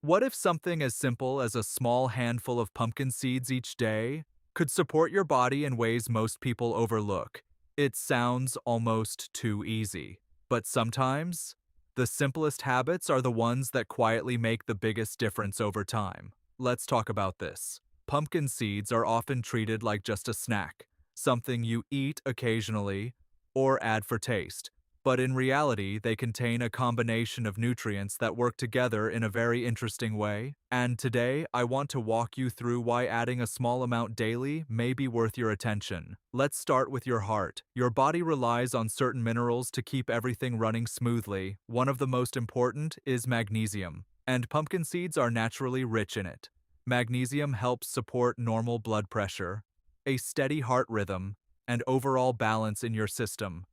What if something as simple as a small handful of pumpkin seeds each day could support your body in ways most people overlook? It sounds almost too easy. But sometimes, the simplest habits are the ones that quietly make the biggest difference over time. Let's talk about this. Pumpkin seeds are often treated like just a snack, something you eat occasionally or add for taste. But in reality, they contain a combination of nutrients that work together in a very interesting way. And today, I want to walk you through why adding a small amount daily may be worth your attention. Let's start with your heart. Your body relies on certain minerals to keep everything running smoothly. One of the most important is magnesium, and pumpkin seeds are naturally rich in it. Magnesium helps support normal blood pressure, a steady heart rhythm, and overall balance in your system.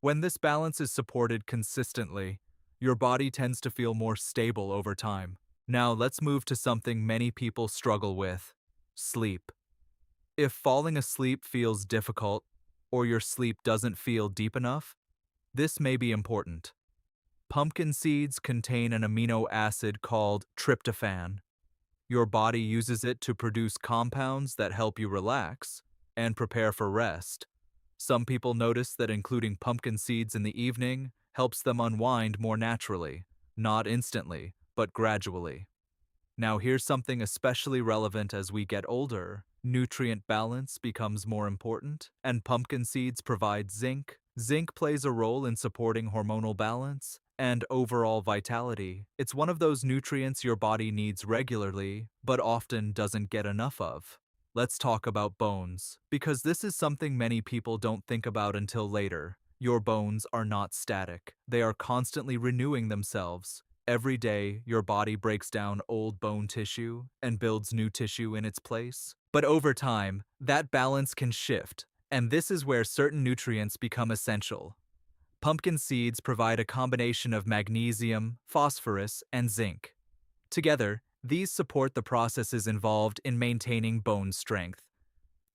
When this balance is supported consistently, your body tends to feel more stable over time. Now let's move to something many people struggle with: sleep. If falling asleep feels difficult, or your sleep doesn't feel deep enough, this may be important. Pumpkin seeds contain an amino acid called tryptophan. Your body uses it to produce compounds that help you relax and prepare for rest. Some people notice that including pumpkin seeds in the evening helps them unwind more naturally, not instantly, but gradually. Now, here's something especially relevant as we get older. Nutrient balance becomes more important, and pumpkin seeds provide zinc. Zinc plays a role in supporting hormonal balance and overall vitality. It's one of those nutrients your body needs regularly, but often doesn't get enough of. Let's talk about bones, because this is something many people don't think about until later. Your bones are not static, they are constantly renewing themselves. Every day, your body breaks down old bone tissue and builds new tissue in its place. But over time, that balance can shift, and this is where certain nutrients become essential. Pumpkin seeds provide a combination of magnesium, phosphorus, and zinc. Together, these support the processes involved in maintaining bone strength.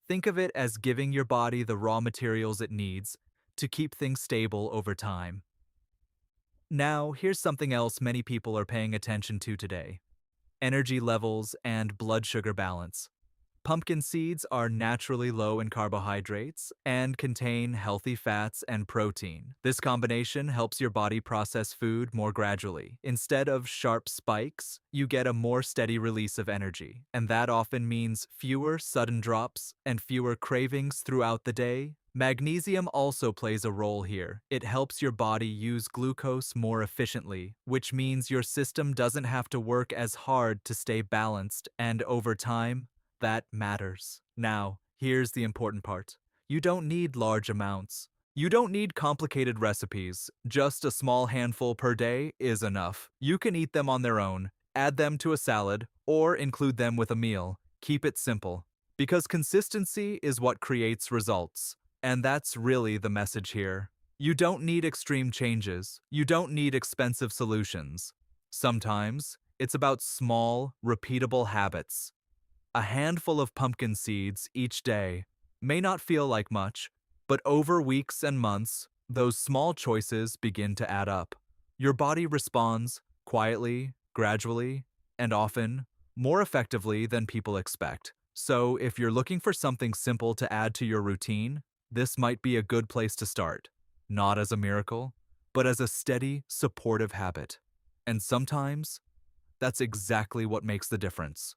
Think of it as giving your body the raw materials it needs to keep things stable over time. Now, here's something else many people are paying attention to today: energy levels and blood sugar balance. Pumpkin seeds are naturally low in carbohydrates and contain healthy fats and protein. This combination helps your body process food more gradually. Instead of sharp spikes, you get a more steady release of energy, and that often means fewer sudden drops and fewer cravings throughout the day. Magnesium also plays a role here. It helps your body use glucose more efficiently, which means your system doesn't have to work as hard to stay balanced, and over time, that matters. Now, here's the important part. You don't need large amounts. You don't need complicated recipes. Just a small handful per day is enough. You can eat them on their own, add them to a salad, or include them with a meal. Keep it simple, because consistency is what creates results. And that's really the message here. You don't need extreme changes. You don't need expensive solutions. Sometimes, it's about small, repeatable habits. A handful of pumpkin seeds each day may not feel like much, but over weeks and months, those small choices begin to add up. Your body responds quietly, gradually, and often more effectively than people expect. So, if you're looking for something simple to add to your routine, this might be a good place to start. Not as a miracle, but as a steady, supportive habit. And sometimes, that's exactly what makes the difference.